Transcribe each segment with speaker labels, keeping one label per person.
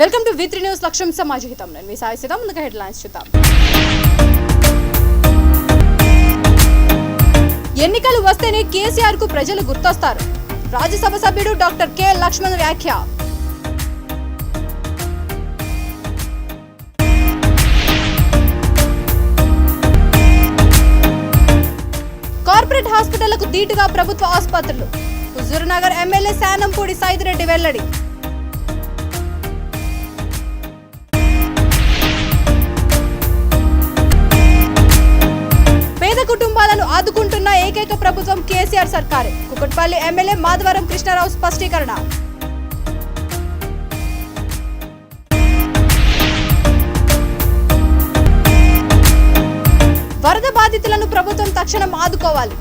Speaker 1: Welcome to V3 news లక్ష్యం సమాజహితం. నేను మీ సాయి సీతం. ముందుగా హెడ్లైన్స్ చూద్దాం. ఎన్నికలు వస్తేనే కేసీఆర్ కు ప్రజలు గుర్తొస్తారు. రాజ్యసభ సభ్యుడు డాక్టర్ కె లక్ష్మణ్ వ్యాఖ్య. కార్పొరేట్ హాస్పిటళ్లకు దీటుగా ప్రభుత్వ ఆసుపత్రులు. హుజూర్నగర్ ఎమ్మెల్యే శానంపూడి సైదిరెడ్డి వెల్లడి. పేద కుటుంబాలను ఆదుకుంటున్న ఏకైక ప్రభుత్వం కేసీఆర్ సర్కారే. కుకట్పల్లి ఎమ్మెల్యే మాధవరం కృష్ణారావు స్పష్టీకరణ. వరద బాధితులను ప్రభుత్వం తక్షణం ఆదుకోవాలి.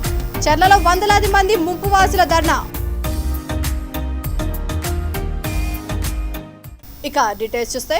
Speaker 1: చర్లలో వందలాది మంది ముంపు వాసుల ధర్నా. ఇక డీటెయిల్స్ చూస్తే,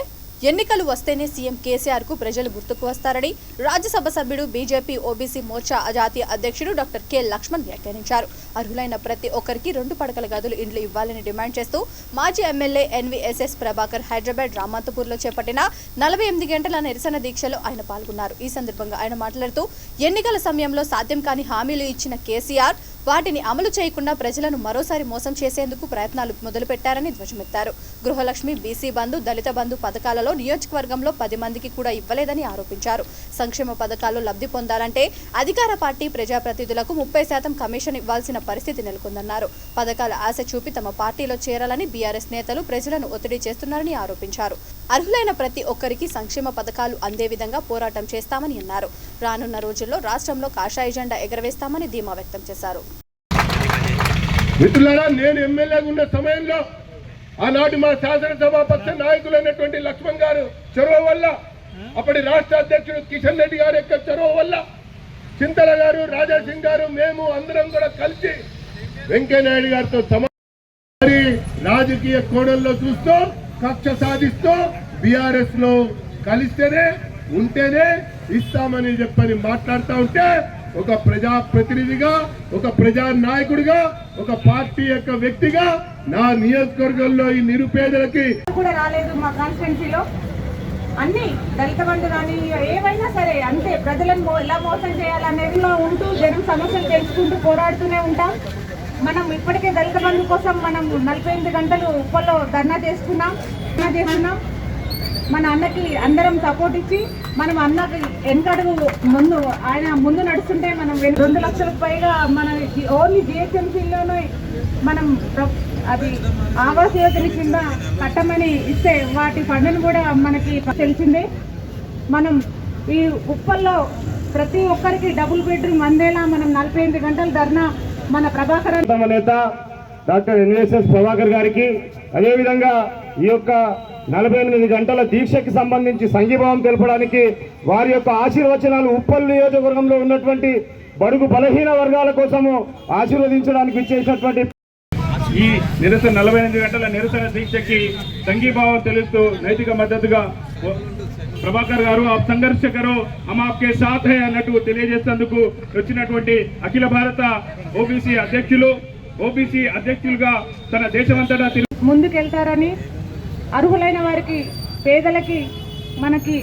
Speaker 1: ఎన్నికలు వస్తేనే సీఎం కేసీఆర్ కు ప్రజలు గుర్తుకు వస్తారని రాజ్యసభ సభ్యుడు బీజేపీ ఓబీసీ మోర్చా జాతీయ అధ్యక్షుడు డాక్టర్ కె లక్ష్మణ్ వ్యాఖ్యానించారు. అర్హులైన ప్రతి ఒక్కరికి 2 పడకల గదులు ఇండ్లు ఇవ్వాలని డిమాండ్ చేస్తూ మాజీ ఎమ్మెల్యే ఎన్వీఎస్ఎస్ ప్రభాకర్ హైదరాబాద్ రామంతపూర్లో చేపట్టిన 48 గంటల నిరసన దీక్షలో ఆయన పాల్గొన్నారు. ఈ సందర్భంగా ఆయన మాట్లాడుతూ, ఎన్నికల సమయంలో సాధ్యం కాని హామీలు ఇచ్చిన కేసీఆర్ వాటిని అమలు చేయకుండా ప్రజలను మరోసారి మోసం చేసేందుకు ప్రయత్నాలు మొదలుపెట్టారని ధ్వజమెత్తారు. గృహలక్ష్మి, బీసీ బంధు, దళిత బంధు పథకాలలో నియోజకవర్గంలో 10 మందికి కూడా ఇవ్వలేదని ఆరోపించారు. సంక్షేమ పథకాల్లో లబ్ధి పొందాలంటే అధికార పార్టీ ప్రజాప్రతినిధులకు 30% కమిషన్ ఇవ్వాల్సిన పరిస్థితి నెలకొందన్నారు. పథకాల ఆశ చూపి తమ పార్టీలో చేరాలని బీఆర్ఎస్ నేతలు ప్రజలను ఒత్తిడి చేస్తున్నారని ఆరోపించారు. అర్హులైన ప్రతి ఒక్కరికి సంక్షేమ పథకాలు అందే విధంగా పోరాటం చేస్తామని అన్నారు. రానున్న రోజుల్లో రాష్ట్రంలో కాషాయ జెండా ఎగరవేస్తామని ధీమా వ్యక్తం చేశారు.
Speaker 2: మిత్రులారా, నేను ఎమ్మెల్యేగా ఉన్న సమయంలో ఆనాటి మా శాసనసభాపక్ష నాయకులైనటువంటి లక్ష్మణ్ గారు చొరవ వల్ల, అప్పటి రాష్ట్ర అధ్యక్షుడు కిషన్ రెడ్డి గారి యొక్క చొరవ వల్ల, చింతల గారు, రాజాసింగ్ గారు, మేము అందరం కూడా కలిసి వెంకయ్యనాయుడు గారితో సమాధాన రాజకీయ కోణంలో చూస్తూ కక్ష సాధిస్తూ బీఆర్ఎస్ లో కలిస్తేనే ఉంటేనే ఇస్తామని చెప్పని మాట్లాడుతూ ఉంటే, ఒక ప్రజా ప్రతినిధిగా, ఒక ప్రజా నాయకుడిగా, ఒక పార్టీ యొక్క వ్యక్తిగా నా నియోజకవర్గంలో ఈ నిరుపేదలకి
Speaker 3: కూడా రాలేదు. మా కాన్స్టిట్యున్సీలో అన్ని దళిత బంధు కానీ ఏవైనా సరే అంతే ప్రజలను ఎలా మోసం చేయాలనేది ఉంటూ జనం సమస్యలు తెలుసుకుంటూ పోరాడుతూనే ఉంటాం. మనం ఇప్పటికే దళిత బంధు కోసం మనం 48 గంటలు ఉప్పల్లో ధర్నా చేస్తున్నాం. మన అన్నకి అందరం సపోర్ట్ ఇచ్చి మనం అన్నకి వెనకడుగు ఆయన ముందు నడుస్తుంటే మనం 2 లక్షలకు పైగా మన ఓన్లీ జిహెచ్ఎంసీలోనే మనం అది ఆవాస్ యోజన కింద కట్టమని ఇస్తే వాటి ఫండ్ను కూడా మనకి తెలిసిందే. మనం ఈ ఉప్పల్లో ప్రతి ఒక్కరికి డబుల్ బెడ్రూమ్ అందేలా మనం 48 గంటల ధర్నా మన ప్రభాకర్
Speaker 2: నేత డాక్టర్ ఎన్వీఎస్ఎస్ ప్రభాకర్ గారికి, అదేవిధంగా ఈ యొక్క 48 గంటల దీక్షకి సంబంధించి సంఘీభావం తెలపడానికి వారి యొక్క ఆశీర్వచనాలు ఉప్పల్ నియోజకవర్గంలో ఉన్నటువంటి బడుగు బలహీన వర్గాల కోసము ఆశీర్వదించడానికి ఇచ్చేసినటువంటి ఈ 48 గంటల నిరసన దీక్షకి సంఘీభావం తెలుస్తూ నైతిక మద్దతుగా ప్రభాకర్ గారు ఆ సంఘర్ష కరో హమ్ ఆప్కే సాథ్ హై అన్నట్టు తెలియజేసేందుకు వచ్చినటువంటి అఖిల భారత ఓబీసీ అధ్యక్షులుగా తన దేశమంతటా
Speaker 3: ముందుకెళ్తారని, అర్హులైన వారికి పేదలకి మనకి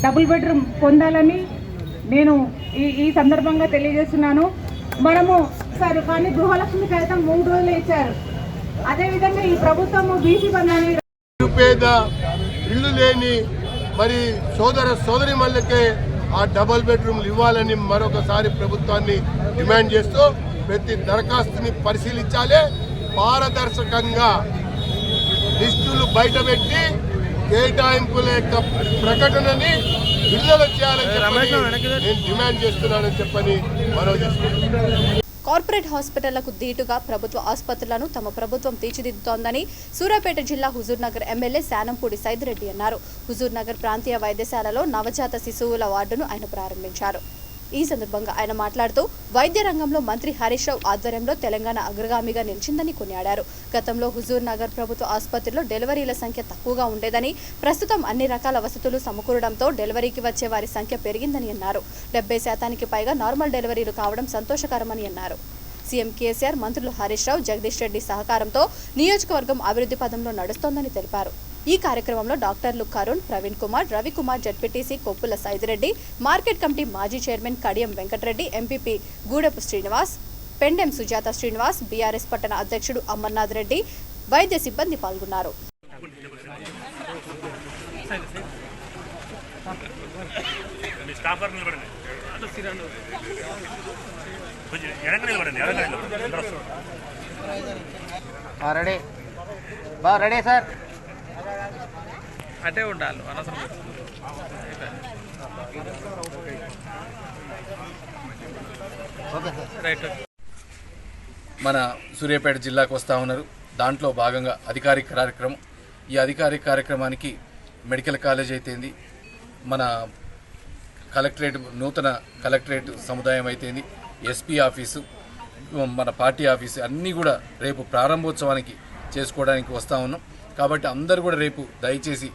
Speaker 3: డబుల్ బెడ్రూమ్ పొందాలని నేను ఈ సందర్భంగా తెలియజేస్తున్నాను. మనము సార్ కానీ గృహలక్ష్మి సైతం 3 రోజులు ఇచ్చారు. అదేవిధంగా ఈ ప్రభుత్వము బీసీ బంధాన్ని
Speaker 2: పేద ఇల్లు లేని మరి సోదరి మళ్ళకే ఆ డబుల్ బెడ్రూమ్లు ఇవ్వాలని మరొకసారి ప్రభుత్వాన్ని డిమాండ్ చేస్తూ ప్రతి దరఖాస్తుని పరిశీలించాలి. పారదర్శకంగా లిస్టులు బయటపెట్టి కేటాయింపుల యొక్క ప్రకటనని విడుదల చేయాలని చెప్పని నేను డిమాండ్ చేస్తున్నానని చెప్పని మనవి చేస్తున్నాను.
Speaker 1: కార్పొరేట్ హాస్పిటళ్లకు దీటుగా ప్రభుత్వ ఆసుపత్రులను తమ ప్రభుత్వం తీర్చిదిద్దుతోందని సూర్యాపేట జిల్లా హుజూర్నగర్ ఎమ్మెల్యే శానంపూడి సైదిరెడ్డి అన్నారు. హుజూర్నగర్ ప్రాంతీయ వైద్యశాలలో నవజాత శిశువుల వార్డును ఆయన ప్రారంభించారు. ఈ సందర్భంగా ఆయన మాట్లాడుతూ, వైద్య రంగంలో మంత్రి హరీష్ రావు ఆధ్వర్యంలో తెలంగాణ అగ్రగామిగా నిలిచిందని కొనియాడారు. గతంలో హుజూర్ నగర్ ప్రభుత్వ ఆసుపత్రిలో డెలివరీల సంఖ్య తక్కువగా ఉండేదని, ప్రస్తుతం అన్ని రకాల వసతులు సమకూరడంతో డెలివరీకి వచ్చే వారి సంఖ్య పెరిగిందని అన్నారు. 70% పైగా నార్మల్ డెలివరీలు కావడం సంతోషకరమని అన్నారు. సీఎం కేసీఆర్, మంత్రులు హరీష్ రావు, జగదీష్ రెడ్డి సహకారంతో నియోజకవర్గం అభివృద్ధి పదంలో నడుస్తోందని తెలిపారు. ఈ కార్యక్రమంలో డాక్టర్లు Karun, Praveen Kumar, Ravikumar, ZPTC Koppula Saidireddy, market committee మాజీ chairman Kadiyam Venkatareddy, MPP Gudepu Srinivas, Pendem Sujatha Srinivas, BRS పట్టణ అధ్యక్షుడు అమర్నాథ్ రెడ్డి, వైద్య సిబ్బంది పాల్గొన్నారు.
Speaker 4: రెడీ సార్
Speaker 5: అటే ఉండాలి అనవసరం. రైట్.
Speaker 6: మన సూర్యాపేట జిల్లాకు వస్తూ ఉన్నారు. దాంట్లో భాగంగా అధికారిక కార్యక్రమం. ఈ అధికారిక కార్యక్రమానికి మెడికల్ కాలేజ్ అయితేంది, మన కలెక్టరేట్, నూతన కలెక్టరేట్ సముదాయం అయితేంది, ఎస్పీ ఆఫీసు, మన పార్టీ ఆఫీసు అన్నీ కూడా రేపు ప్రారంభోత్సవానికి చేసుకోవడానికి వస్తూ ఉన్నాం. కాబట్టి అందరూ కూడా రేపు దయచేసి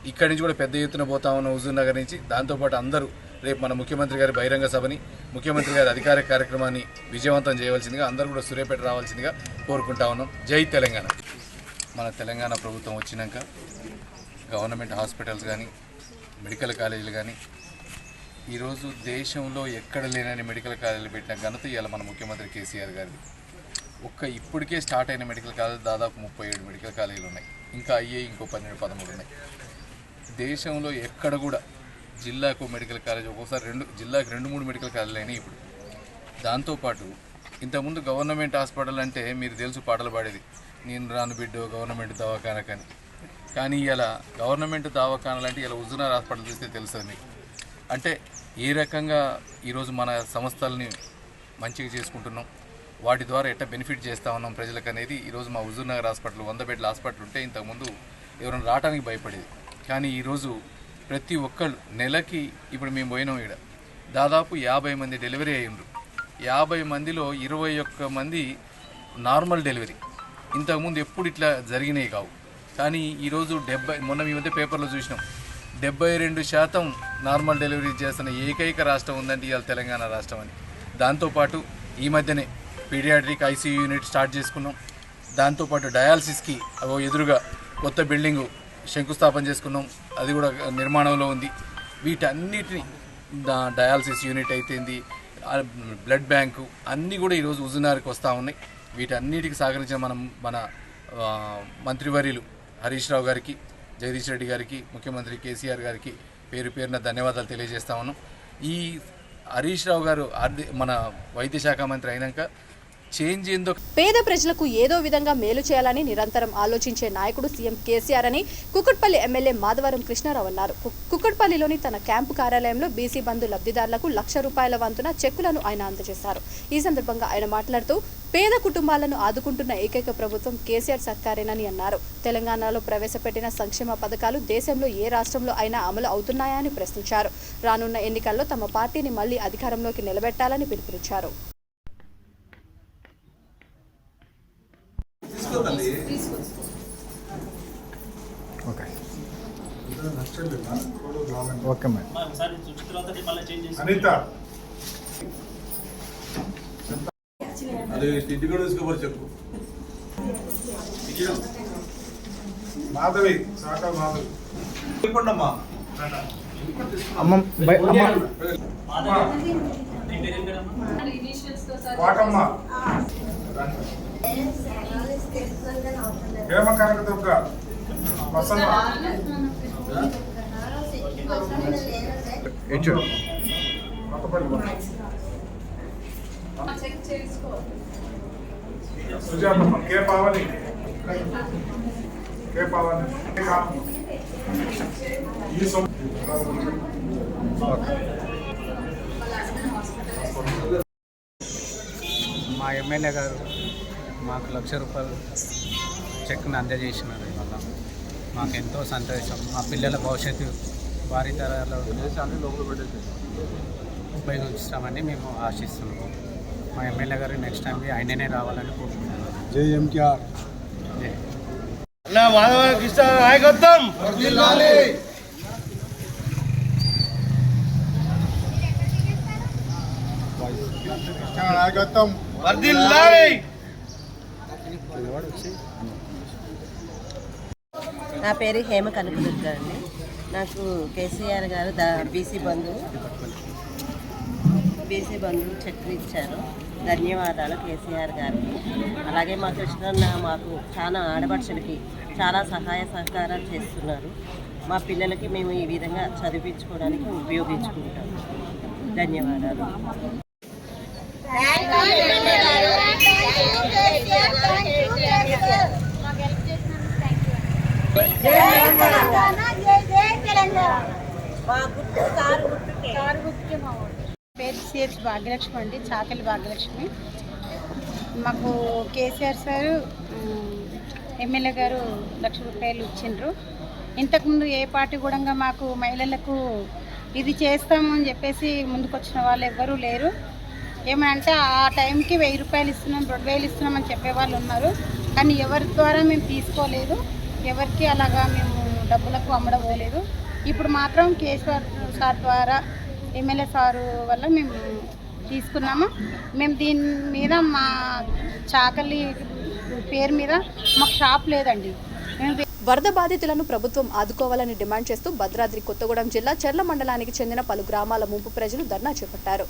Speaker 6: ఇక్కడి నుంచి కూడా పెద్ద ఎత్తున పోతా ఉన్నాం హుజూర్ నగర్ నుంచి. దాంతోపాటు అందరూ రేపు మన ముఖ్యమంత్రి గారి బహిరంగ సభని, ముఖ్యమంత్రి గారి అధికారిక కార్యక్రమాన్ని విజయవంతం చేయవలసిందిగా అందరూ కూడా సూర్యాపేట రావాల్సిందిగా కోరుకుంటా ఉన్నాం. జై తెలంగాణ. మన తెలంగాణ ప్రభుత్వం వచ్చినాక గవర్నమెంట్ హాస్పిటల్స్ కానీ, మెడికల్ కాలేజీలు కానీ, ఈరోజు దేశంలో ఎక్కడ లేనని మెడికల్ కాలేజీలు పెట్టిన ఘనత ఇవాళ మన ముఖ్యమంత్రి కేసీఆర్ గారిది. ఇప్పటికే స్టార్ట్ అయిన మెడికల్ కాలేజ్ దాదాపు 37 మెడికల్ కాలేజీలు ఉన్నాయి. ఇంకా అయ్యాయి ఇంకో 12-13 ఉన్నాయి. దేశంలో ఎక్కడ కూడా జిల్లాకు మెడికల్ కాలేజ్, ఒక్కోసారి జిల్లాకు 2-3 మెడికల్ కాలేజీలు అయినాయి ఇప్పుడు. దాంతోపాటు ఇంతకుముందు గవర్నమెంట్ హాస్పిటల్ అంటే మీరు తెలుసు, పాటలు పాడేది, నేను రాను బిడ్డో గవర్నమెంట్ దవాఖానకని. కానీ ఇలా గవర్నమెంట్ దవాఖానాలు అంటే ఇలా హుజూర్ నగర్ హాస్పిటల్ చూస్తే తెలుస్తుంది మీకు. అంటే ఏ రకంగా ఈరోజు మన సంస్థల్ని మంచిగా చేసుకుంటున్నాం, వాటి ద్వారా ఎట్లా బెనిఫిట్ చేస్తూ ఉన్నాం ప్రజలకు అనేది ఈరోజు మా హుజూర్ నగర్ హాస్పిటల్ 100 బెడ్ల హాస్పిటల్ ఉంటే ఇంతకుముందు ఎవరైనా రావడానికి భయపడేది. కానీ ఈరోజు ప్రతి ఒక్కళ్ళు నెలకి, ఇప్పుడు మేము పోయినాం ఇక్కడ దాదాపు 50 మంది డెలివరీ అయ్యిండ్రు. 50 మందిలో 21 మంది నార్మల్ డెలివరీ. ఇంతకుముందు ఎప్పుడు ఇట్లా జరిగినాయి కావు. కానీ ఈరోజు మొన్న మీ మధ్య పేపర్లో చూసినాం, 72% నార్మల్ డెలివరీ చేస్తున్న ఏకైక రాష్ట్రం ఉందంటే ఇవాళ తెలంగాణ రాష్ట్రం అని. దాంతోపాటు ఈ మధ్యనే పీడియాట్రిక్ ఐసీయూ యూనిట్ స్టార్ట్ చేసుకున్నాం. దాంతోపాటు డయాలసిస్కి ఎదురుగా కొత్త బిల్డింగు శంకుస్థాపన చేసుకున్నాం, అది కూడా నిర్మాణంలో ఉంది. వీటన్నిటిని డయాలసిస్ యూనిట్ అయితేంది, బ్లడ్ బ్యాంకు అన్నీ కూడా ఈరోజు హుజూర్ నగర్కి వస్తూ ఉన్నాయి. వీటన్నిటికి సహకరించిన మన మంత్రివర్యులు హరీష్ రావు గారికి, జగదీష్ రెడ్డి గారికి, ముఖ్యమంత్రి కేసీఆర్ గారికి పేరు పేరున ధన్యవాదాలు తెలియజేస్తా ఉన్నాం. ఈ హరీష్ రావు గారు మన వైద్య శాఖ మంత్రి అయినాక చేంజ్ ఏందో,
Speaker 1: పేద ప్రజలకు ఏదో విధంగా మేలు చేయాలని నిరంతరం ఆలోచించే నాయకుడు సీఎం కేసీఆర్ అని కుకట్పల్లి ఎమ్మెల్యే మాధవరం కృష్ణారావు అన్నారు. కుకట్పల్లిలోని తన క్యాంపు కార్యాలయంలో బీసీ బంధు లబ్ధిదారులకు ₹1,00,000 వంతున చెక్కులను ఆయన అందజేశారు. ఈ సందర్భంగా ఆయన మాట్లాడుతూ పేద కుటుంబాలను ఆదుకుంటున్న ఏకైక ప్రభుత్వం కేసీఆర్ సర్కారేనని అన్నారు. తెలంగాణలో ప్రవేశపెట్టిన సంక్షేమ పథకాలు దేశంలో ఏ రాష్ట్రంలో అయినా అమలు అవుతున్నాయా అని ప్రశ్నించారు. రానున్న ఎన్నికల్లో తమ పార్టీని మళ్లీ అధికారంలోకి నిలబెట్టాలని పిలుపునిచ్చారు.
Speaker 7: Okay madam.
Speaker 2: అది ఇంటి కూడా తీసుకోబడి చెప్పు.
Speaker 7: మాధవి సాకా మాధవి
Speaker 2: చెప్పండమ్మా.
Speaker 7: అమ్మ వాటమ్మ ప్రేమ కనకదుర్గ వసంత సుజాతమ్మ కే పావని
Speaker 5: మా ఎమ్మెల్యే గారు మాకు ₹1,00,000 చెక్ను అందజేసినారు. వల్ల మాకు ఎంతో సంతోషం. మా పిల్లల భవిష్యత్తు భారీ తరాల్లో ఉపయోగిస్తామని మేము ఆశిస్తున్నాము. మా ఎమ్మెల్యే గారు నెక్స్ట్ టైం ఆయననే రావాలని కోరుకుంటున్నాను.
Speaker 7: జై ఎంకేఆర్. నాయకత్వం వర్ధిల్లాలి.
Speaker 4: నా పేరు హేమ కనకదుర్గ అండి. నాకు కేసీఆర్ గారు బీసీ బంధు చెక్ ఇచ్చారు. ధన్యవాదాలు కేసీఆర్ గారికి. అలాగే మా కృష్ణన్న మాకు చాలా ఆడపడుచులకి చాలా సహాయ సహకారాలు చేస్తున్నారు. మా పిల్లలకి మేము ఈ విధంగా చదివించుకోవడానికి ఉపయోగించుకుంటాం. ధన్యవాదాలు.
Speaker 8: పేరు సిహెచ్ భాగ్యలక్ష్మి అండి, చాకలి భాగ్యలక్ష్మి. మాకు కేసీఆర్ సారు ఎమ్మెల్యే గారు ₹1,00,000 ఇచ్చిండ్రు. ఇంతకుముందు ఏ పార్టీ కూడా మాకు మహిళలకు ఇది చేస్తాము అని చెప్పేసి ముందుకొచ్చిన వాళ్ళు ఎవ్వరూ లేరు. ఏమంటే ఆ టైంకి ₹1,000 ఇస్తున్నాం, ₹2,000 ఇస్తున్నాం అని చెప్పేవాళ్ళు ఉన్నారు. కానీ ఎవరి ద్వారా మేము తీసుకోలేదు, ఎవరికి అలాగా మేము డబ్బులకు అమ్మడపోలేదు. ఇప్పుడు మాత్రం కేసీఆర్ సార్ ద్వారా ఎమ్మెల్యే సారు వల్ల మేము తీసుకున్నాము. మేము దీని మీద మా చాకలి పేరు మీద మాకు షాప్ లేదండి.
Speaker 1: వరద బాధితులను ప్రభుత్వం ఆదుకోవాలని డిమాండ్ చేస్తూ భద్రాద్రి కొత్తగూడెం జిల్లా చెర్ల మండలానికి చెందిన పలు గ్రామాల ముంపు ప్రజలు ధర్నా చేపట్టారు.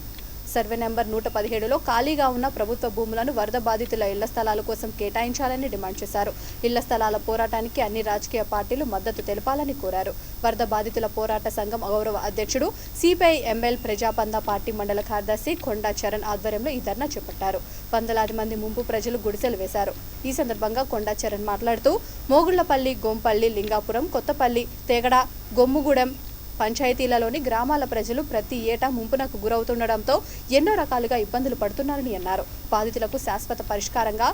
Speaker 1: సర్వే నెంబర్ 117లో ఖాళీగా ఉన్న ప్రభుత్వ భూములను వరద బాధితుల ఇళ్ల స్థలాల కోసం కేటాయించాలని డిమాండ్ చేశారు. ఇళ్ల స్థలాల పోరాటానికి అన్ని రాజకీయ పార్టీలు మద్దతు తెలపాలని కోరారు. వరద బాధితుల పోరాట సంఘం గౌరవ అధ్యక్షుడు సిపిఐ ఎంఎల్ ప్రజాపంద పార్టీ మండల కార్యదర్శి కొండా చరణ్ ఆధ్వర్యంలో ఈ ధర్నా చేపట్టారు. వందలాది మంది ముంపు ప్రజలు గుడిసెలు వేశారు. ఈ సందర్భంగా కొండా చరణ్ మాట్లాడుతూ మోగుళ్లపల్లి, గోంపల్లి, లింగాపురం, కొత్తపల్లి, తేగడ, గొమ్ముగూడెం పంచాయతీలలోని గ్రామాల ప్రజలు ప్రతి ఏటా ముంపునకు గురవుతుండటంతో ఎన్నో రకాలుగా ఇబ్బందులు పడుతున్నారని అన్నారు. బాధితులకు శాశ్వత పరిష్కారంగా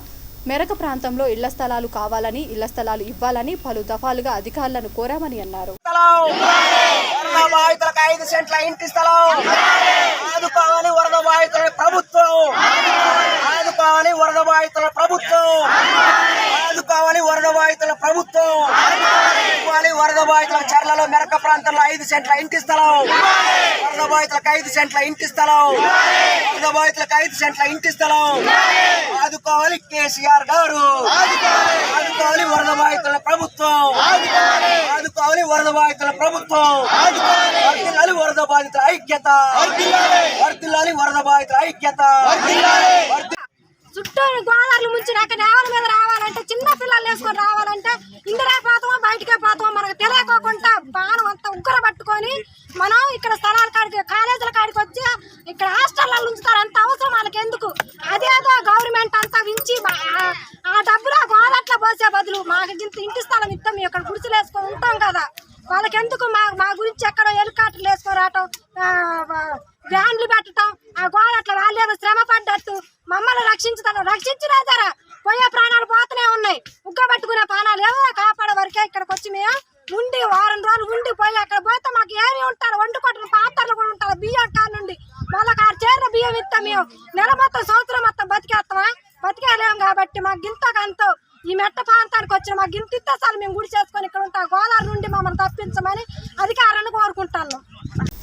Speaker 1: మెరక ప్రాంతంలో ఇళ్ల స్థలాలు కావాలని, ఇళ్ల స్థలాలు ఇవ్వాలని పలు దఫాలుగా అధికారులను కోరామని అన్నారు.
Speaker 9: వరద బాధితుల చర్లలో మెరక ప్రాంతంలో 5 సెంట్ల ఇంటి స్థలం, వరద బాధితులకు 5 సెంట్ల ఇంటి స్థలం, వరద బాధితులకు 5 సెంట్ల ఇంటి స్థలం ఆదుకోవాలి కేసీఆర్ గారు. ఆదుకోవాలి వరద బాధితుల ప్రభుత్వం, ఆదుకోవాలి వరద బాధితుల ప్రభుత్వం. వర్ధిల్లాలి వరద బాధితుల ఐక్యత, వర్ధిల్లాలి వరద బాధితుల ఐక్యత.
Speaker 10: చుట్టూ గోదావరి ముంచినాక నేల మీద రావాలంటే, చిన్న పిల్లలు వేసుకొని రావాలంటే ఇందిరా పోతామో బయటకే పోతామో మనకు తెలియకోకుండా బాణం అంతా ఉగ్ర పట్టుకొని మనం ఇక్కడ స్థలాల కాడికి, కాలేజీల కాడికి వచ్చి ఇక్కడ హాస్టల్లో ఉంచుతారు. అంత అవసరం వాళ్ళకి ఎందుకు? అదేదో గవర్నమెంట్ అంతా వించి ఆ డబ్బులు గోదట్లో పోసే బదులు మాకు ఇంటి స్థలం ఇస్తాం, మేము ఇక్కడ గుడిసెలు వేసుకొని ఉంటాం కదా, వాళ్ళకెందుకు? మా గురించి ఎక్కడో హెలికాప్టర్లు వేసుకొని రావటం, వ్యాన్లు పెట్టడం, ఆ గోదట్లో వాళ్ళేదో శ్రమ పడ్డట్టు మమ్మల్ని రక్షించలేదారా? పోయే ప్రాణాలు పోతూనే ఉన్నాయి. ఉగ్గబట్టుకునే ప్రాణాలు ఎవరో కాపాడే వరకే ఇక్కడికి వచ్చి మేము ఉండి వారం రోజులు ఉండి పోయి అక్కడ పోతే మాకు ఏమి ఉంటారు, వండుకొట్టిన పాత్రలు కూడా ఉంటారు. బియ్యం కాడ నుండి వాళ్ళకి ఆ చేరిన బియ్యం ఇస్తాం. మేము నెల మొత్తం సంవత్సరం మొత్తం బతికేస్తామా? బతికేలేము. కాబట్టి మాకు గింతకంతో ఈ మెట్ట ప్రాంతానికి వచ్చిన మాకు గింత ఇత్తసాలు మేము గుడి చేసుకొని ఇక్కడ ఉంటాం. గోదావరి నుండి మమ్మల్ని తప్పించమని అధికారాన్ని కోరుకుంటాను.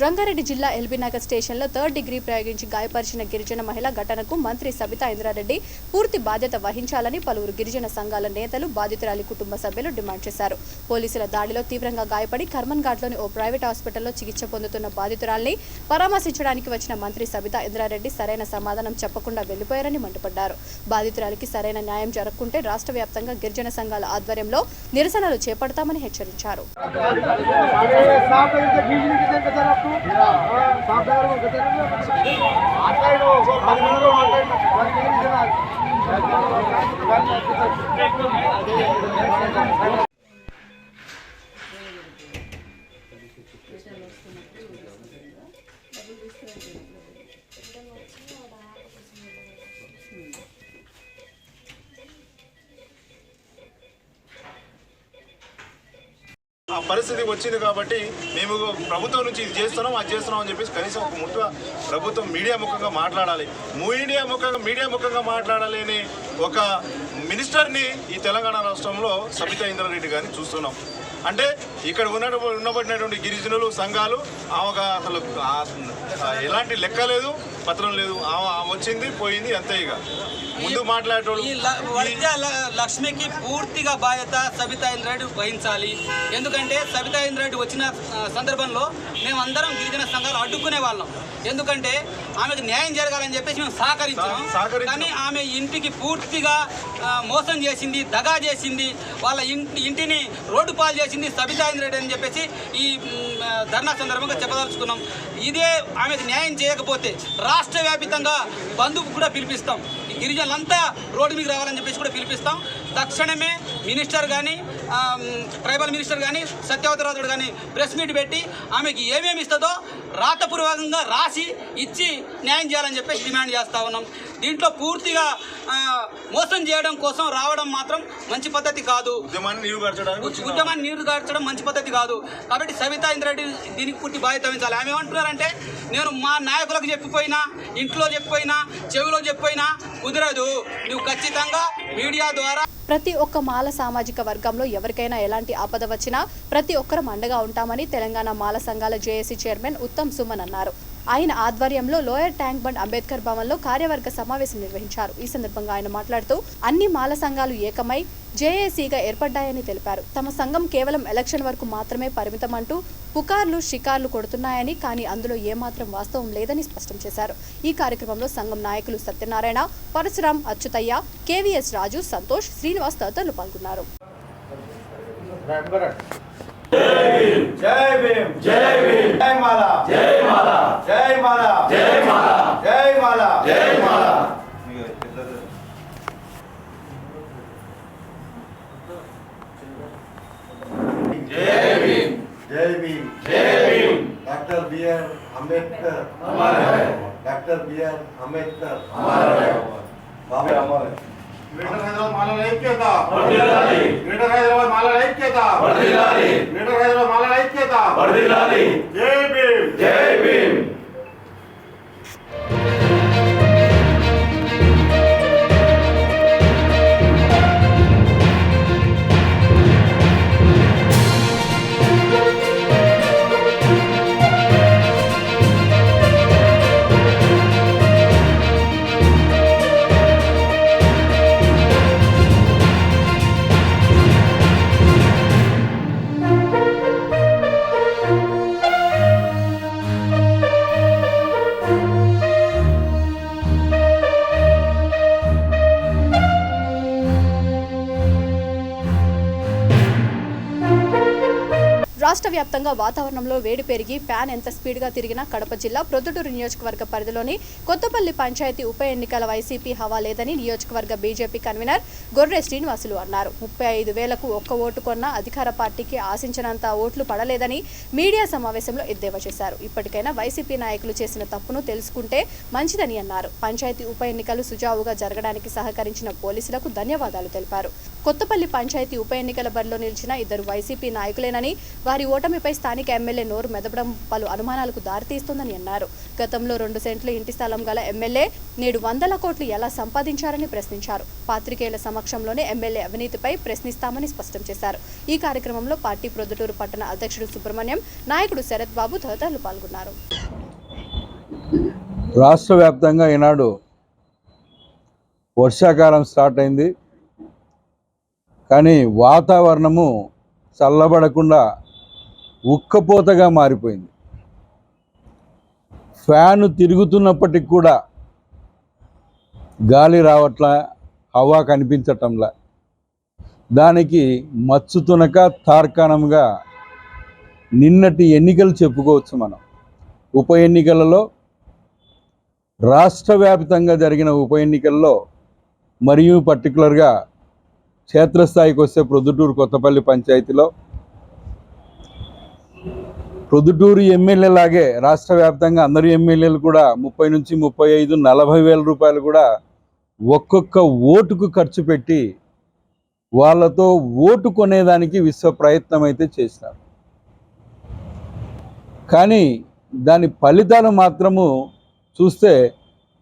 Speaker 1: రంగారెడ్డి జిల్లా ఎల్బీనగర్ స్టేషన్లో 3rd డిగ్రీ ప్రయోగించి గాయపరిచిన గిరిజన మహిళ ఘటనకు మంత్రి సబితా ఇంద్రారెడ్డి పూర్తి బాధ్యత వహించాలని పలువురు గిరిజన సంఘాల నేతలు, బాధితురాలి కుటుంబ సభ్యులు డిమాండ్ చేశారు. పోలీసుల దాడిలో తీవ్రంగా గాయపడి కర్మన్ ఘాట్లోని ఓ ప్రైవేట్ హాస్పిటల్లో చికిత్స పొందుతున్న బాధితురాల్ని పరామర్శించడానికి వచ్చిన మంత్రి సబితా ఇంద్రారెడ్డి సరైన సమాధానం చెప్పకుండా వెళ్లిపోయారని మండిపడ్డారు. బాధితురాలికి సరైన న్యాయం జరగకుంటే రాష్ట్ర వ్యాప్తంగా గిరిజన సంఘాల ఆధ్వర్యంలో నిరసనలు చేపడతామని హెచ్చరించారు.
Speaker 7: ఆ పరిస్థితి వచ్చింది కాబట్టి మేము ప్రభుత్వం నుంచి ఇది చేస్తున్నాం, అది చేస్తున్నాం అని చెప్పేసి కనీసం ఒక ముట్టుగా ప్రభుత్వం మీడియా ముఖంగా మాట్లాడాలి. మీడియా ముఖంగా మాట్లాడాలి అని ఒక మినిస్టర్ని ఈ తెలంగాణ రాష్ట్రంలో సబితా ఇంద్రారెడ్డి గారిని చూస్తున్నాం. అంటే ఇక్కడ ఉన్నబడినటువంటి గిరిజనులు సంఘాలు ఆమెకు అసలు ఎలాంటి లెక్క లేదు, పత్రం లేదు. ఆమె వచ్చింది పోయింది అంతే. ఇక ముందు మాట్లాడేటోళ్ళు
Speaker 11: లక్ష్మికి పూర్తిగా బాధ్యత సబితా ఇంద్రారెడ్డి వహించాలి. ఎందుకంటే సబితా ఇంద్రారెడ్డి వచ్చిన సందర్భంలో మేమందరం గిరిజన సంఘాలు అడ్డుకునే వాళ్ళం. ఎందుకంటే ఆమెకు న్యాయం జరగాలని చెప్పేసి మేము సహకరించాం. కానీ ఆమె ఇంటికి పూర్తిగా మోసం చేసింది, దగా చేసింది, వాళ్ళ ఇంటిని రోడ్డు పాలు చేసింది సబితా ఇంద్రారెడ్డి అని చెప్పేసి ఈ ధర్నా సందర్భంగా చెప్పదలుచుకున్నాం. ఇదే ఆమెకు న్యాయం చేయకపోతే రాష్ట్ర వ్యాప్తంగా బంధుకు కూడా పిలిపిస్తాం. ఈ గిరిజనులంతా రోడ్డు మీకు రావాలని చెప్పేసి కూడా పిలిపిస్తాం. తక్షణమే మినిస్టర్ కానీ ట్రైబల్ మినిస్టర్ కానీ సత్యవతరాజుడు కానీ ప్రెస్ మీట్ పెట్టి ఆమెకి ఏమేమి ఇస్తుందో రాతపూర్వకంగా రాసి ఇచ్చి న్యాయం చేయాలని చెప్పేసి డిమాండ్ చేస్తూ ఉన్నాం. దీంట్లో పూర్తిగా మోసం చేయడం కోసం రావడం మాత్రం మంచి పద్ధతి కాదు. ఉద్యమాన్ని నీరు గార్చడం మంచి పద్ధతి కాదు. కాబట్టి సబితా ఇంద్రారెడ్డి దీనికి పూర్తి బాధ్యత వహించాలి. ఆమె ఏమంటున్నారంటే నేను మా నాయకులకు చెప్పిపోయినా, ఇంట్లో చెప్పిపోయినా, చెవిలో చెప్పిపోయినా కుదరదు, నువ్వు ఖచ్చితంగా మీడియా ద్వారా.
Speaker 1: ప్రతి ఒక్క మాల సామాజిక వర్గంలో ఎవరికైనా ఎలాంటి ఆపద వచ్చినా ప్రతి ఒక్కరం అండగా ఉంటామని తెలంగాణ మాల సంఘాల జేఏసీ చైర్మన్ ఉత్తమ్ సుమన్ అన్నారు. ఆయన ఆధ్వర్యంలో లోయర్ ట్యాంక్ బండ్ అంబేద్కర్ భవన్లో కార్యవర్గ సమావేశం నిర్వహించారు. ఈ సందర్భంగా ఆయన మాట్లాడుతూ అన్ని మాల సంఘాలు ఏకమై జేఏసీగా ఏర్పడ్డాయని తెలిపారు. తమ సంఘం కేవలం ఎలక్షన్ వరకు మాత్రమే పరిమితమంటూ పుకార్లు షికార్లు కొడుతున్నాయని, కానీ అందులో ఏమాత్రం వాస్తవం లేదని స్పష్టం చేశారు. ఈ కార్యక్రమంలో సంఘం నాయకులు సత్యనారాయణ, పరశురాం, అచ్యుతయ్య, కేవీఎస్ రాజు, సంతోష్, శ్రీనివాస్ తదితరులు పాల్గొన్నారు.
Speaker 12: జై భీమ్, జై భీమ్, జై మాలా, జై మాలా, జై మాలా, జై మాలా, జై మాలా, జై మాలా. జై భీమ్, జై భీమ్, జై భీమ్. డాక్టర్ బిఆర్ అంబేద్కర్ हमारा है, డాక్టర్ బిఆర్ అంబేద్కర్ हमारा है, బాబా हमारा है. గ్రేటర్ హైదరాబాద్ మాలల ఐక్యత వర్ధిల్లాలి, గ్రేటర్ హైదరాబాద్ మాలల ఐక్యత వర్ధిల్లాలి, గ్రేటర్ హైదరాబాద్ మాలల ఐక్యత వర్ధిల్లాలి. జై భీమ్, జై భీమ్.
Speaker 1: రాష్ట్ర వ్యాప్తంగా వాతావరణంలో వేడి పెరిగి ఫ్యాన్ ఎంత స్పీడ్గా తిరిగినా కడప జిల్లా ప్రొద్దుటూరు నియోజకవర్గ పరిధిలోని కొత్తపల్లి పంచాయతీ ఉప ఎన్నికల వైసీపీ హవా లేదని నియోజకవర్గ బీజేపీ కన్వీనర్ గొర్రె శ్రీనివాసులు అన్నారు. 35,000కు ఒక్క ఓటు కొన్న అధికార పార్టీకి ఆశించినంత ఓట్లు పడలేదని మీడియా సమావేశంలో ఎద్దేవా చేశారు. ఇప్పటికైనా వైసీపీ నాయకులు చేసిన తప్పును తెలుసుకుంటే మంచిదని అన్నారు. పంచాయతీ ఉప ఎన్నికలు సుజావుగా జరగడానికి సహకరించిన పోలీసులకు ధన్యవాదాలు తెలిపారు. కొత్తపల్లి పంచాయతీ ఉప ఎన్నికల బరిలో నిలిచిన ఇద్దరు వైసీపీ నాయకులేనని, వారి ఓటమిపై స్థానిక ఎమ్మెల్యే నోరు మెదపడం పలు అనుమానాలకు దారితీస్తోందని అన్నారు. గతంలో 2 సెంట్ల ఇంటి స్థలం గల ఎమ్మెల్యే నేడు 100 కోట్లు ఎలా సంపాదించారని ప్రశ్నించారు. పాత్రికేయుల సమక్షంలోనే ఎమ్మెల్యే అవినీతిపై ప్రశ్నిస్తామని స్పష్టం చేశారు. ఈ కార్యక్రమంలో పార్టీ ప్రొద్దుటూరు పట్టణ అధ్యక్షుడు సుబ్రహ్మణ్యం, నాయకుడు శరత్ బాబు తదితరులు పాల్గొన్నారు.
Speaker 13: రాష్ట్ర వ్యాప్తంగా ఈనాడు వర్షాకాలం స్టార్ట్ అయింది. కానీ వాతావరణము చల్లబడకుండా ఉక్కపోతగా మారిపోయింది. ఫ్యాను తిరుగుతున్నప్పటికి కూడా గాలి రావట్లా, హవా కనిపించటంలా. దానికి మచ్చుతునక తార్కాణంగా నిన్నటి ఎన్నికలు చెప్పుకోవచ్చు మనం. ఉప ఎన్నికలలో రాష్ట్ర వ్యాప్తంగా జరిగిన ఉప ఎన్నికల్లో మరియు పర్టికులర్గా క్షేత్రస్థాయికి వస్తే ప్రొద్దుటూరు కొత్తపల్లి పంచాయతీలో ప్రొద్దుటూరు ఎమ్మెల్యేలాగే రాష్ట్ర వ్యాప్తంగా అందరు ఎమ్మెల్యేలు కూడా 30 నుంచి 35, 40 వేల రూపాయలు కూడా ఒక్కొక్క ఓటుకు ఖర్చు పెట్టి వాళ్ళతో ఓటు కొనేదానికి విశ్వ ప్రయత్నం అయితే చేసినారు. కానీ దాని ఫలితాలు మాత్రము చూస్తే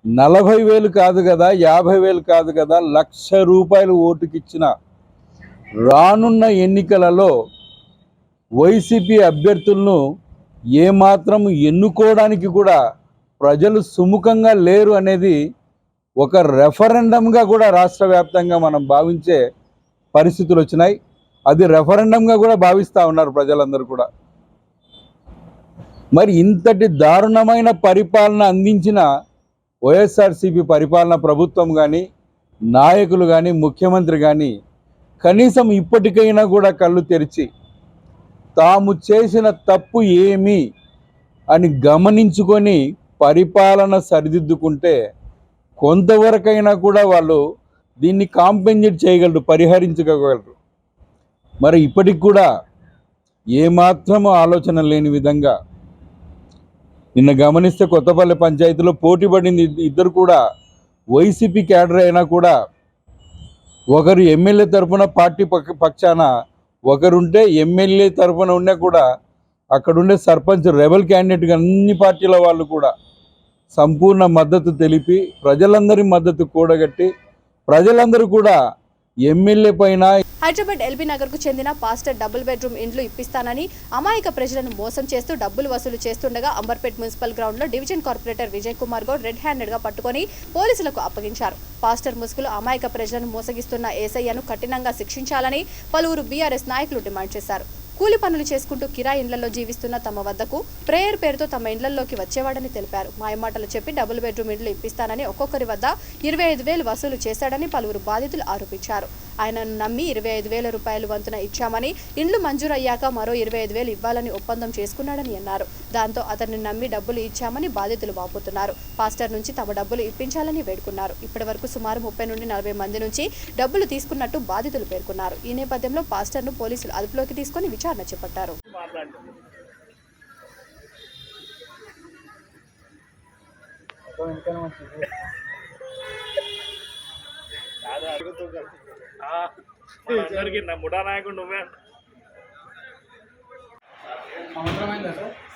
Speaker 13: 40,000 కాదు కదా, 50,000 కాదు కదా, 1,00,000 రూపాయలు ఓటుకిచ్చిన రానున్న ఎన్నికలలో వైసీపీ అభ్యర్థులను ఏమాత్రం ఎన్నుకోవడానికి కూడా ప్రజలు సుముఖంగా లేరు అనేది ఒక రెఫరెండంగా కూడా రాష్ట్ర వ్యాప్తంగా మనం భావించే పరిస్థితులు వచ్చినాయి. అది రెఫరెండంగా కూడా భావిస్తూ ఉన్నారు ప్రజలందరూ కూడా. మరి ఇంతటి దారుణమైన పరిపాలన అందించిన వైఎస్ఆర్సీపీ పరిపాలన ప్రభుత్వం కానీ, నాయకులు కానీ, ముఖ్యమంత్రి కానీ కనీసం ఇప్పటికైనా కూడా కళ్ళు తెరిచి తాము చేసిన తప్పు ఏమి అని గమనించుకొని పరిపాలన సరిదిద్దుకుంటే కొంతవరకైనా కూడా వాళ్ళు దీన్ని కాంపెన్సేట్ చేయగలరు, పరిహరించగలరు. మరి ఇప్పటికి కూడా ఏమాత్రము ఆలోచన లేని విధంగా నిన్న గమనిస్తే కొత్తపల్లి పంచాయతీలో పోటీ పడింది ఇద్దరు కూడా వైసీపీ క్యాడర్ అయినా కూడా ఒకరు ఎమ్మెల్యే తరఫున పార్టీ పక్షాన ఒకరుంటే ఎమ్మెల్యే తరఫున ఉన్నా కూడా అక్కడుండే సర్పంచ్ రెబల్ క్యాండిడేట్గా అన్ని పార్టీల వాళ్ళు కూడా సంపూర్ణ మద్దతు తెలిపి ప్రజలందరి మద్దతు కూడగట్టి ప్రజలందరూ కూడా ఎమ్మెల్యే పైన
Speaker 1: హైదరాబాద్ ఎల్బీ నగర్ కు చెందిన పాస్టర్ డబుల్ బెడ్రూమ్ ఇండ్లు ఇప్పిస్తానని అమాయక ప్రజలను మోసం చేస్తూ డబ్బులు వసూలు చేస్తుండగా అంబర్పేట్ మున్సిపల్ గ్రౌండ్ లో division corporator Vijay Kumar Goud red handed గా పట్టుకొని పోలీసులకు అప్పగించారు. పాస్టర్ ముసుగులు అమాయక ప్రజలను మోసగిస్తున్న ఏసయ్యను కఠినంగా శిక్షించాలని పలువురు బీఆర్ఎస్ నాయకులు డిమాండ్ చేశారు. కూలి పనులు చేసుకుంటూ కిరాయి ఇండ్లలో జీవిస్తున్న తమ వద్దకు ప్రేయర్ పేరుతో తమ ఇండ్లలోకి వచ్చేవాడని తెలిపారు. మాయమాటలు చెప్పి డబుల్ బెడ్రూమ్ ఇండ్లు ఇప్పిస్తానని ఒక్కొక్కరి వద్ద 25,000 వసూలు చేశాడని పలువురు బాధితులు ఆరోపించారు. ఆయనను నమ్మి 25,000 రూపాయలు వంతున ఇచ్చామని, ఇండ్లు మంజూరయ్యాక మరో 25,000 ఇవ్వాలని ఒప్పందం చేసుకున్నాడని అన్నారు. దాంతో అతన్ని నమ్మి డబ్బులు ఇచ్చామని బాధితులు వాపోతున్నారు. పాస్టర్ నుంచి తమ డబ్బులు ఇప్పించాలని వేడుకున్నారు. ఇప్పటి వరకు సుమారు 30 నుండి 40 మంది నుంచి డబ్బులు తీసుకున్నట్టు బాధితులు పేర్కొన్నారు. ఈ నేపథ్యంలో పాస్టర్ను పోలీసులు అదుపులోకి తీసుకుని విచారణ చేపట్టారు.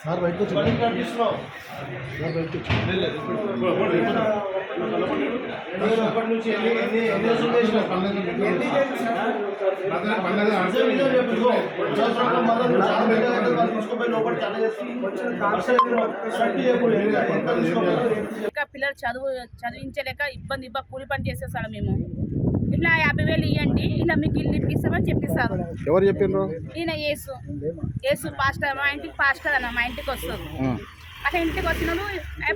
Speaker 14: సార్ బయటకు
Speaker 15: ఇంకా పిల్లలు చదివించలేక ఇబ్బంది కూలి పని చేసేసాడు. మేము ఇట్లా 50,000 ఇవ్వండి, ఇలా మీకు ఇల్లు ఇప్పిస్తామని చెప్పిస్తారు.
Speaker 14: ఎవరు చెప్పిండ్రు?
Speaker 15: ఈయన యేసు పాస్టర్, మా ఇంటికి పాస్టర్ అన్న, మా ఇంటికి వస్తుంది. అట్లా ఇంటికి వచ్చిన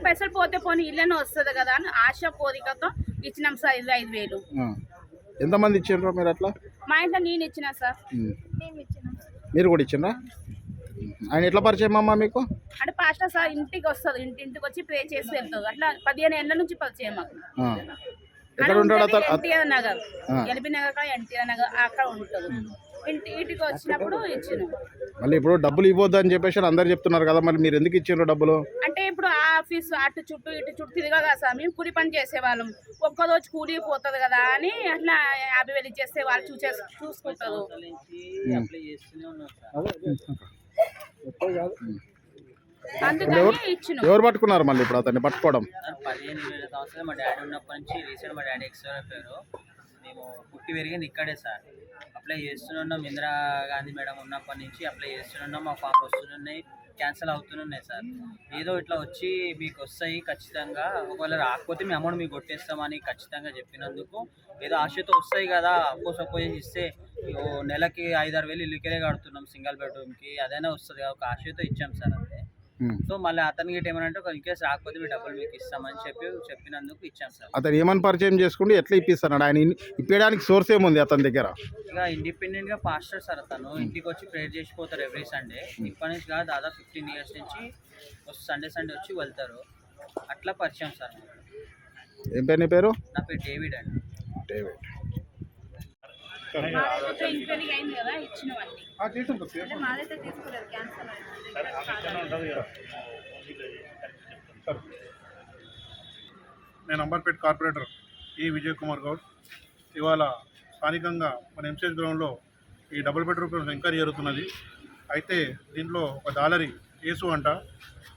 Speaker 15: పైసలు పోతే పోనీ ఇల్లునే వస్తుంది కదా అని ఆశ కోరికతో ఇచ్చినాం సార్ 25,000.
Speaker 14: ఎంతమంది ఇచ్చిండ్రు మీరు? అట్లా
Speaker 15: మా ఇంట్లో నేను ఇచ్చిన సార్.
Speaker 14: మీరు కూడా ఇచ్చిండ్రా? ఆయన ఎట్లా పరిచయం అమ్మా మీకు?
Speaker 15: అంటే పాస్టర్ సార్ ఇంటికి వస్తుంది, ఇంటికి వచ్చి ప్రే చేసి వెళ్తుంది. అట్లా 15 ఏళ్ళ నుంచి పరిచయం మాకు.
Speaker 14: ఎక్కడ ఉంటాడు అతను?
Speaker 15: ఎన్టీఆర్ నగర్, ఎల్బీ నగర్, ఎన్టీఆర్ నగర్ అక్కడ ఉంటుంది. ఇంటికి వచ్చినప్పుడు ఇచ్చిన.
Speaker 14: మళ్ళీ ఇప్పుడు డబ్బులు ఇవ్వద్దు అని చెప్పేసి అందరు చెప్తున్నారు కదా, మరి మీరు ఎందుకు ఇచ్చిండ్రు డబ్బులు?
Speaker 15: అంటే ఇప్పుడు ఆ ఆఫీస్ అటు చుట్టూ ఇటు చుట్టూ తిరగదా సార్, మేము కూలి పని చేసేవాళ్ళం. ఒక్కరోజు కూలి పోతుంది కదా అని అట్లా 50,000 ఇచ్చేస్తే వాళ్ళు చూసుకుంటారు.
Speaker 14: ఎవరు పట్టుకున్నారు మళ్ళీ ఇప్పుడు అతన్ని పట్టుకోవడం?
Speaker 16: 15-20 సంవత్సరాలు మా డాడీ ఉన్నప్పటి నుంచి రీసెంట్ మా డాడీ ఎక్స్పైర్ అయిపోయారు. మేము పుట్టి పెరిగింది ఇక్కడే సార్. అప్లై చేస్తున్నాం, ఇందిరా గాంధీ మేడం ఉన్నప్పటి నుంచి అప్లై చేస్తున్నాం. మా ఫామ్ వస్తున్నాయి, క్యాన్సిల్ అవుతున్నాయి సార్. ఏదో ఇట్లా వచ్చి మీకు వస్తాయి ఖచ్చితంగా, ఒకవేళ రాకపోతే మీ అమౌంట్ మీకు కొట్టేస్తామని ఖచ్చితంగా చెప్పినందుకు ఏదో ఆశతో వస్తాయి కదా, అప్పో ఇస్తే నెలకి 5-6 వేలు ఇల్లుకే కడుతున్నాం సింగిల్ బెడ్రూమ్కి, అదైనా వస్తుంది కదా ఒక ఆశతో ఇచ్చాం సార్ అంతే. సో మళ్ళీ అతనికి ఏమనంటే ఇన్కేస్ రాకపోతే మీ డబ్బులు మీకు ఇస్తామని చెప్పినందుకు ఇచ్చాం సార్.
Speaker 14: అతను ఏమని పరిచయం చేసుకుంటే ఎట్లా ఇప్పిస్తున్నాడు? ఆయన ఇప్పడానికి సోర్స్ ఏముంది అతని దగ్గర?
Speaker 16: ఇక ఇండిపెండెంట్గా పాస్టర్ సార్ అతను. ఇంటికి వచ్చి ప్రేయర్ చేసిపోతారు ఎవ్రీ సండే. ఇప్పటి నుంచి కాదు, దాదాపు 15 years నుంచి సండే వచ్చి వెళ్తారు. అట్లా పరిచయం సార్.
Speaker 14: ఏం పేరు నీ పేరు?
Speaker 16: నా పేరు డేవిడ్ అండి.
Speaker 14: డేవిడ్.
Speaker 15: ఎంక్వైరీ అయింది కదా, ఇచ్చినవన్నీ మాదైతే తీసుకోలేదు, క్యాన్సల్ అయింది.
Speaker 17: నేను అంబర్పేట్ కార్పొరేటర్ విజయ్ కుమార్ గౌడ్. ఇవాళ స్థానికంగా మన ఎంసీఎస్ గ్రౌండ్లో ఈ డబుల్ బెడ్రూమ్ ఎంక్వైరీ జరుగుతున్నది. అయితే దీంట్లో ఒక దాలరి యేసు అంట,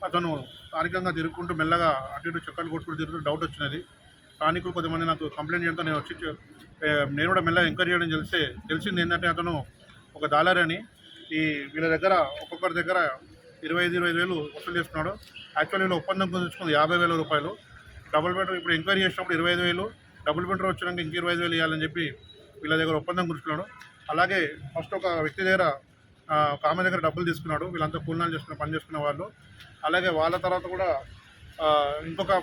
Speaker 17: అతను స్థానికంగా తిరుగుకుంటూ మెల్లగా అటు ఇటు చక్కలు కొట్టుకుంటూ తిరుగుతూ డౌట్ వచ్చినది. స్థానికులు కొద్దిమంది నాకు కంప్లైంట్ చేయడంతో నేను కూడా మెల్లగా ఎంక్వైరీ చేయడం తెలిసింది ఏంటంటే అతను ఒక దాలరి అని, వీళ్ళ దగ్గర ఒక్కొక్కరి దగ్గర 25,000 వసూలు చేస్తున్నాడు. యాక్చువల్లీ వీళ్ళు ఒప్పందం కుదుర్చుకుంది 50,000 రూపాయలు. డబుల్ బెడ్రూమ్ ఇప్పుడు ఎంక్వైరీ చేసినప్పుడు 25,000, డబుల్ బెడ్రూమ్ వచ్చినాక ఇంక 25,000 ఇవ్వాలని చెప్పి వీళ్ళ దగ్గర ఒప్పందం కుదుర్చుకున్నాడు. అలాగే ఫస్ట్ ఒక వ్యక్తి దగ్గర ఒక ఆమె దగ్గర డబ్బులు తీసుకున్నాడు. వీళ్ళంతా కూలినాలు చేసుకున్న పని చేసుకున్న వాళ్ళు. అలాగే వాళ్ళ తర్వాత కూడా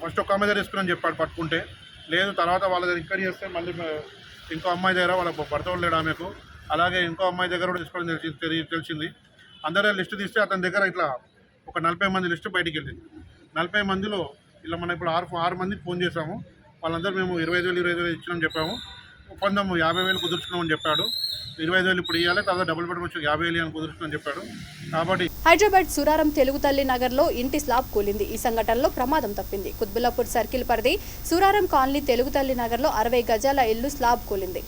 Speaker 17: ఫస్ట్ ఒక ఆమె దగ్గర తీసుకుని చెప్పాడు పట్టుకుంటే. లేదు తర్వాత వాళ్ళ దగ్గర ఎంక్వైరీ చేస్తే మళ్ళీ ఇంకో అమ్మాయి దగ్గర వాళ్ళ భర్త లేడు ఆమెకు. అలాగే ఇంకో అమ్మాయి దగ్గర కూడా తీసుకోవడం తెలిసింది. అందరూ లిస్టు తీస్తే అతని దగ్గర ఇట్లా ఒక 40 మంది లిస్టు బయటికి వెళ్ళింది. 40 మందిలో ఇలా మనం ఇప్పుడు 6 మందికి ఫోన్ చేసాము. వాళ్ళందరూ మేము 25,000 ఇచ్చినామని చెప్పాము. ఒప్పందం 50,000 కుదుర్చుకున్నామని చెప్పాడు. 25,000 ఇప్పుడు ఇవ్వాలి, తర్వాత డబుల్ బెడ్రూమ్ వచ్చి 50,000 అని కుదుర్చుకుని చెప్పాడు. కాబట్టి
Speaker 1: హైదరాబాద్ సురారం తెలుగుతల్లి నగర్లో ఇంటి స్లాబ్ కూలింది. ఈ సంఘటనలో ప్రమాదం తప్పింది. కుత్బుల్లాపూర్ సర్కిల్ పరిధి సురారం కాలనీ తెలుగుతల్లి నగర్లో 60 గజాల ఇల్లు స్లాబ్ కూలింది.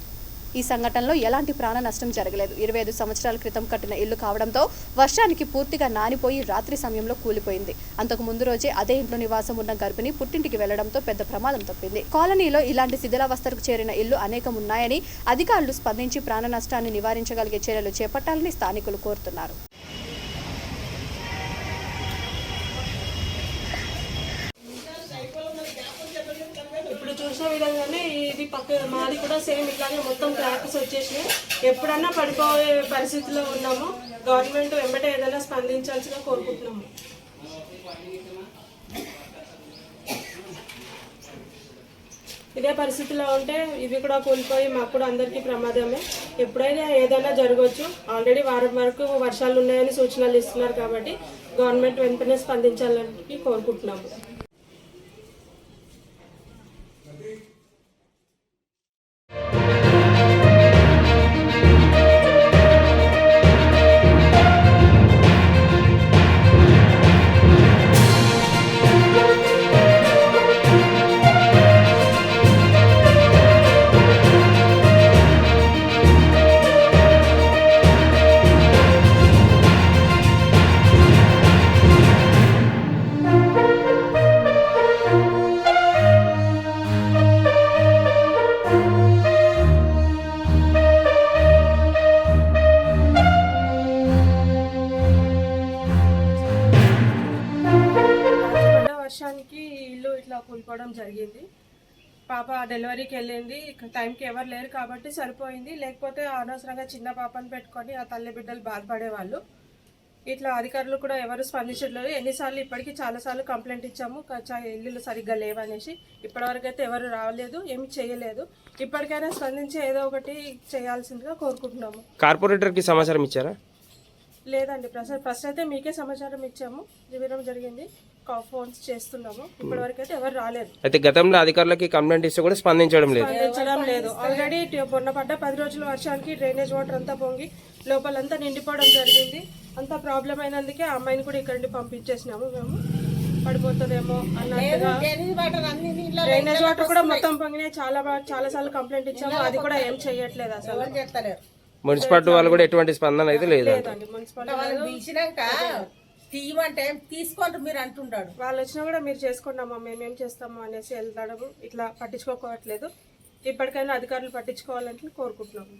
Speaker 1: ఈ సంఘటనలో ఎలాంటి ప్రాణ నష్టం జరగలేదు. 25 సంవత్సరాల క్రితం కట్టిన ఇల్లు కావడంతో వర్షానికి పూర్తిగా నానిపోయి రాత్రి సమయంలో కూలిపోయింది. అంతకు ముందు రోజే అదే ఇంట్లో నివాసం ఉన్న గర్భిణి పుట్టింటికి వెళ్లడంతో పెద్ద ప్రమాదం తప్పింది. కాలనీలో ఇలాంటి శిథిలావస్థకు చేరిన ఇల్లు అనేకం ఉన్నాయని అధికారులు స్పందించి ప్రాణ నష్టాన్ని నివారించగలిగే చర్యలు చేపట్టాలని స్థానికులు కోరుతున్నారు.
Speaker 18: చూసిన విధంగానే ఇది మాది కూడా సేమ్ ఇట్లాగే మొత్తం క్రాక్స్ వచ్చేసినాయి. ఎప్పుడన్నా పడిపోయే పరిస్థితిలో ఉన్నాము. గవర్నమెంట్ వెంబడే ఏదైనా స్పందించాల్సిగా కోరుకుంటున్నాము. ఇదే పరిస్థితిలో ఉంటే ఇవి కూడా కూలిపోయి మాకు కూడా అందరికీ ప్రమాదమే. ఎప్పుడైనా ఏదైనా జరగవచ్చు. ఆల్రెడీ వారం వరకు వర్షాలు ఉన్నాయని సూచనలు ఇస్తున్నారు కాబట్టి గవర్నమెంట్ వెంటనే స్పందించాలని కోరుకుంటున్నాము. వర్షానికి ఇల్లు ఇట్లా కూలిపోవడం జరిగింది. పాప డెలివరీకి వెళ్ళింది. టైంకి ఎవరు లేరు కాబట్టి సరిపోయింది. లేకపోతే అనవసరంగా చిన్న పాపను పెట్టుకొని ఆ తల్లి బిడ్డలు బాధపడేవాళ్ళు. ఇట్లా అధికారులు కూడా ఎవరు స్పందించట్లేదు. ఎన్నిసార్లు ఇప్పటికీ చాలాసార్లు కంప్లైంట్ ఇచ్చాము, ఇల్లులు సరిగ్గా లేవనేసి. ఇప్పటివరకు అయితే ఎవరు రాలేదు, ఏమి చేయలేదు. ఇప్పటికైనా స్పందించి ఏదో ఒకటి చేయాల్సిందిగా కోరుకుంటున్నాము.
Speaker 19: కార్పొరేటర్కి సమాచారం ఇచ్చారా?
Speaker 18: లేదండి, ఫస్ట్ అయితే మీకే సమాచారం ఇచ్చాము, ఇవ్వడం జరిగింది. ఫోన్స్ చేస్తున్నాము. ఇప్పటివరకు అయితే ఎవరు రాలేదు.
Speaker 19: అయితే గతంలో అధికారులకి కంప్లైంట్ ఇస్తే కూడా స్పందించడం
Speaker 18: లేదు. ఆల్రెడీ మొన్న పడ్డ 10 రోజుల వర్షానికి డ్రైనేజ్ వాటర్ అంతా పొంగి లోపలంతా నిండిపోవడం జరిగింది. అంతా ప్రాబ్లం అయినందుకే ఆ అమ్మాయిని కూడా ఇక్కడి పంపించేసినాము. మేము పడిపోతుందేమో అన్నట్టుగా డ్రైనేజ్ వాటర్ కూడా మొత్తం పొంగినాయి. చాలా సార్లు కంప్లైంట్ ఇచ్చాము, అది కూడా ఏం చెయ్యట్లేదు అసలు.
Speaker 19: మున్సిపాలిటీ వాళ్ళు కూడా ఎటువంటి స్పందన అయితే
Speaker 18: లేదండి. మున్సిపాలిటీ
Speaker 3: తీయమంటే తీసుకోండి మీరు అంటుంటాడు.
Speaker 18: వాళ్ళు వచ్చినా కూడా మీరు చేసుకున్నామా, మేమేం చేస్తాము అనేసి వెళ్తాడు. ఇట్లా పట్టించుకోవట్లేదు. ఇప్పటికైనా అధికారులు పట్టించుకోవాలని కోరుకుంటున్నాము.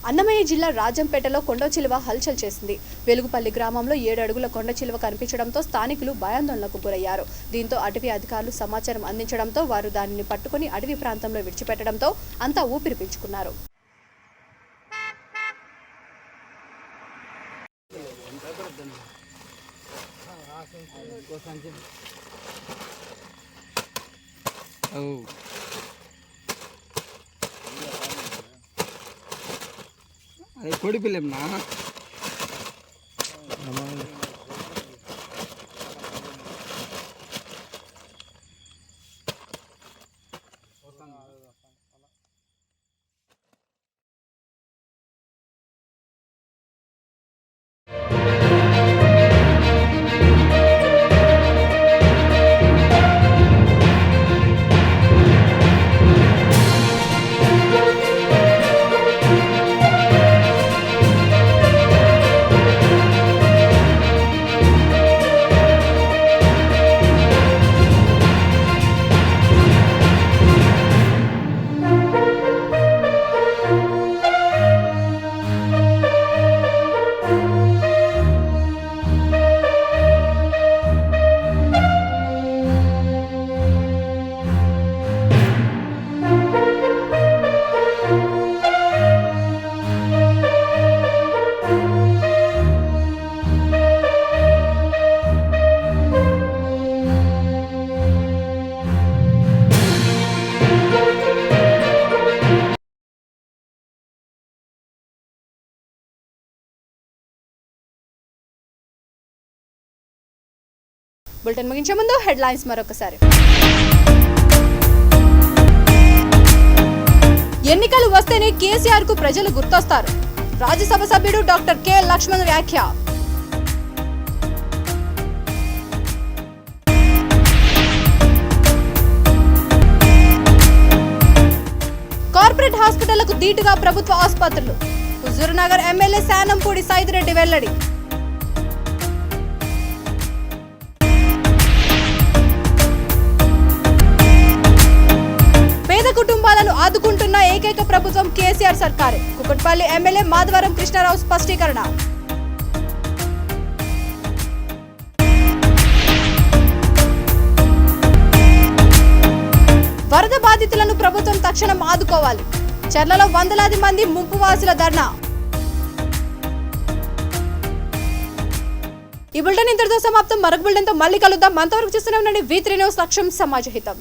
Speaker 1: అన్నమయ్య జిల్లా రాజంపేటలో కొండ చిలువ హల్చల్ చేసింది. వెలుగుపల్లి గ్రామంలో 7 అడుగుల కొండ చిలువ కనిపించడంతో స్థానికులు భయాందోళనకు గురయ్యారు. దీంతో అటవీ అధికారులు సమాచారం అందించడంతో వారు దానిని పట్టుకుని అటవీ ప్రాంతంలో విడిచిపెట్టడంతో అంతా ఊపిరి పీల్చుకున్నారు.
Speaker 19: అదే కోడి పిల్లెమ్మా.
Speaker 1: బులెటిన్ ముగించే ముందు హెడ్లైన్స్ మరొకసారి. ఎన్నికలు వస్తేనే కేసీఆర్ కు ప్రజలు గుర్తొస్తారు. రాజ్యసభ సభ్యుడు డాక్టర్ కె లక్ష్మణ్ వ్యాఖ్య. కార్పొరేట్ హాస్పిటళ్లకు దీటుగా ప్రభుత్వ ఆసుపత్రులు. హుజూర్నగర్ ఎమ్మెల్యే శానంపూడి సైదిరెడ్డి వెల్లడి. పేద కుటుంబాలను ఆదుకుంటున్న ఏకైక ప్రభుత్వం కేసీఆర్ సర్కారే. కుకట్పల్లి ఎమ్మెల్యే మాధవరం కృష్ణారావు స్పష్టీకరణ. వరద బాధితులను ప్రభుత్వం తక్షణం ఆదుకోవాలి. చర్లలో వందలాది మంది ముంపు వాసుల ధర్నా. ఈ బులెటిన్ ఇంతటితో సమాప్తం. మరొక బులెటిన్తో మళ్ళీ కలుద్దాం. అంతవరకు చూస్తూనే ఉండండి V3 న్యూస్. లక్ష్యం సమాజ హితం.